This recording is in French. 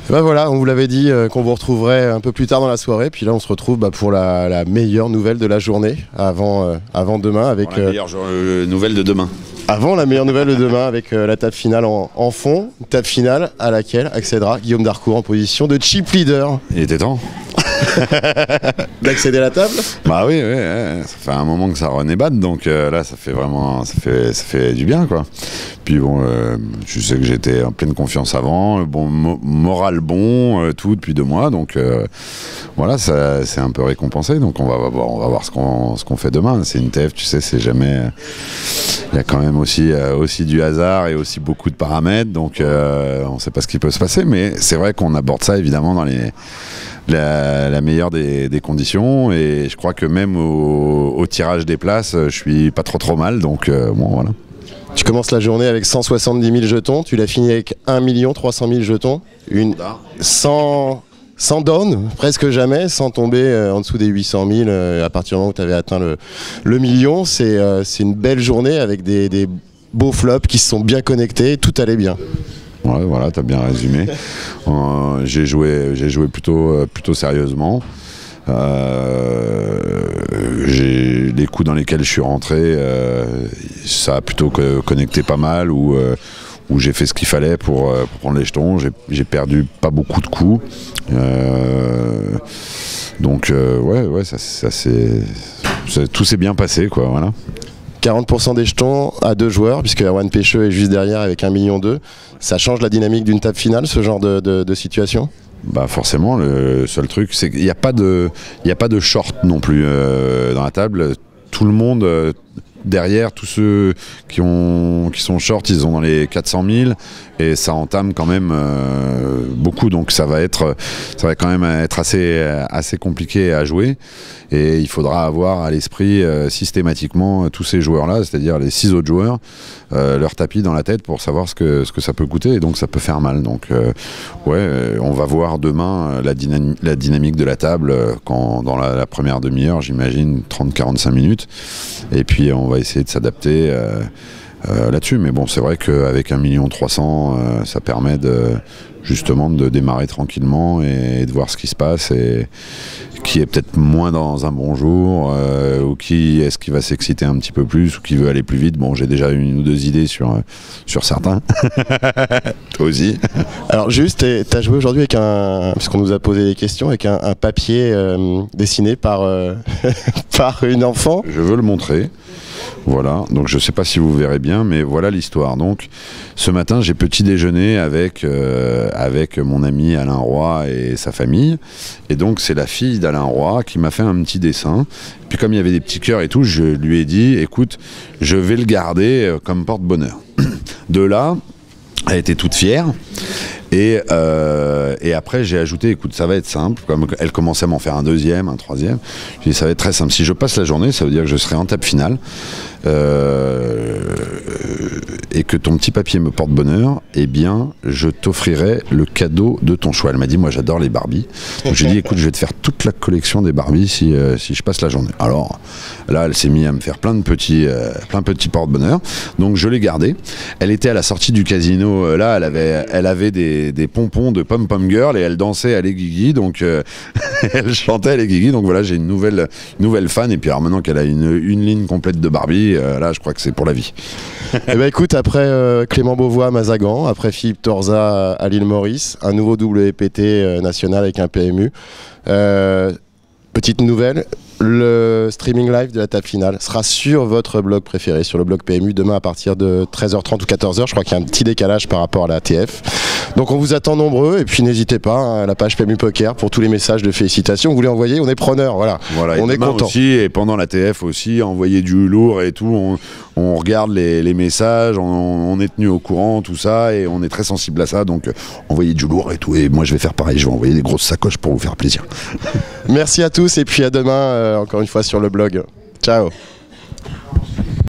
Bah voilà, on vous l'avait dit qu'on vous retrouverait un peu plus tard dans la soirée, puis là on se retrouve pour la meilleure nouvelle de la journée, avant demain avec... la meilleure nouvelle de demain. Avant la meilleure nouvelle de demain avec la table finale en fond, table finale à laquelle accédera Guillaume Darcourt en position de chip leader. Il était temps. D'accéder à la table? Bah oui, ça fait un moment que ça renébatte, donc là ça fait vraiment, ça fait du bien quoi. Puis bon, je sais que j'étais en pleine confiance avant, bon, moral bon, tout depuis 2 mois, donc voilà, ça c'est un peu récompensé, donc on va voir ce qu'on fait demain. C'est une TF, tu sais, c'est jamais, il y a quand même aussi du hasard et aussi beaucoup de paramètres, donc on ne sait pas ce qui peut se passer, mais c'est vrai qu'on aborde ça évidemment dans la meilleure des conditions, et je crois que même au tirage des places, je suis pas trop mal, donc bon voilà. Tu commences la journée avec 170 000 jetons, tu l'as fini avec 1 300 000 jetons, sans down, presque jamais, sans tomber en dessous des 800 000 à partir du moment où tu avais atteint le million. C'est une belle journée avec des beaux flops qui se sont bien connectés, tout allait bien. Ouais, voilà, t'as bien résumé. J'ai joué plutôt sérieusement. Les coups dans lesquels je suis rentré, ça a plutôt connecté pas mal, où j'ai fait ce qu'il fallait pour prendre les jetons. J'ai perdu pas beaucoup de coups. Donc ouais, tout s'est bien passé, quoi, voilà. 40% des jetons à 2 joueurs, puisque Erwan Pêcheux est juste derrière avec 1,2 million. Ça change la dynamique d'une table finale, ce genre de situation? Bah forcément, le seul truc, c'est qu'il n'y a pas de short non plus dans la table. Tout le monde derrière, tous ceux qui sont short, ils ont dans les 400 000, et ça entame quand même beaucoup, donc ça va quand même être assez compliqué à jouer, et il faudra avoir à l'esprit systématiquement tous ces joueurs-là, c'est-à-dire les 6 autres joueurs, leur tapis dans la tête pour savoir ce que ça peut coûter, et donc ça peut faire mal. Donc ouais, on va voir demain la dynamique de la table dans la première demi-heure, j'imagine 30-45 minutes, et puis on va essayer de s'adapter là-dessus. Mais bon, c'est vrai qu'avec 1,3 million, ça permet justement de démarrer tranquillement et de voir ce qui se passe, et qui est peut-être moins dans un bon jour, ou qui est-ce qui va s'exciter un petit peu plus, ou qui veut aller plus vite. Bon, j'ai déjà 1 ou 2 idées sur certains. Toi aussi. Alors juste, tu as joué aujourd'hui avec puisqu'on nous a posé des questions, avec un papier dessiné par une enfant. Je veux le montrer. Voilà, donc je sais pas si vous verrez bien, mais voilà l'histoire. Donc ce matin, j'ai petit déjeuner avec mon ami Alain Roy et sa famille, et donc c'est la fille d'Alain Roy qui m'a fait un petit dessin. Puis comme il y avait des petits cœurs et tout, je lui ai dit, écoute, je vais le garder comme porte-bonheur. De là, elle était toute fière. Et après j'ai ajouté, écoute, ça va être simple, comme elle commençait à m'en faire un deuxième, un troisième, j'ai dit ça va être très simple, si je passe la journée, ça veut dire que je serai en table finale, et que ton petit papier me porte bonheur, eh bien je t'offrirai le cadeau de ton choix. Elle m'a dit, moi j'adore les Barbies, donc j'ai dit, écoute, je vais te faire toute la collection des Barbies si je passe la journée. Alors là elle s'est mise à me faire plein de petits porte-bonheur, donc je l'ai gardé. Elle était à la sortie du casino, là elle avait des pompons de Pom Pom Girl, et elle dansait à les Guigui, donc elle chantait à les Guigui, donc voilà, j'ai une nouvelle fan, et puis alors maintenant qu'elle a une ligne complète de Barbie, là je crois que c'est pour la vie. Eh ben écoute, après Clément Beauvois à Mazagan, après Philippe Torza à l'île Maurice, un nouveau WPT national avec un PMU. Petite nouvelle, le streaming live de la table finale sera sur votre blog préféré, sur le blog PMU, demain à partir de 13h30 ou 14h. Je crois qu'il y a un petit décalage par rapport à la TF. Donc on vous attend nombreux, et puis n'hésitez pas à la page PMU Poker pour tous les messages de félicitations. Vous voulez envoyer, on est preneur, voilà on est content. Aussi, et pendant la TF aussi, envoyer du lourd et tout, on regarde les messages, on est tenu au courant, tout ça, et on est très sensible à ça, donc envoyez du lourd et tout, et moi je vais faire pareil, je vais envoyer des grosses sacoches pour vous faire plaisir. Merci à tous, et puis à demain encore une fois sur le blog. Ciao.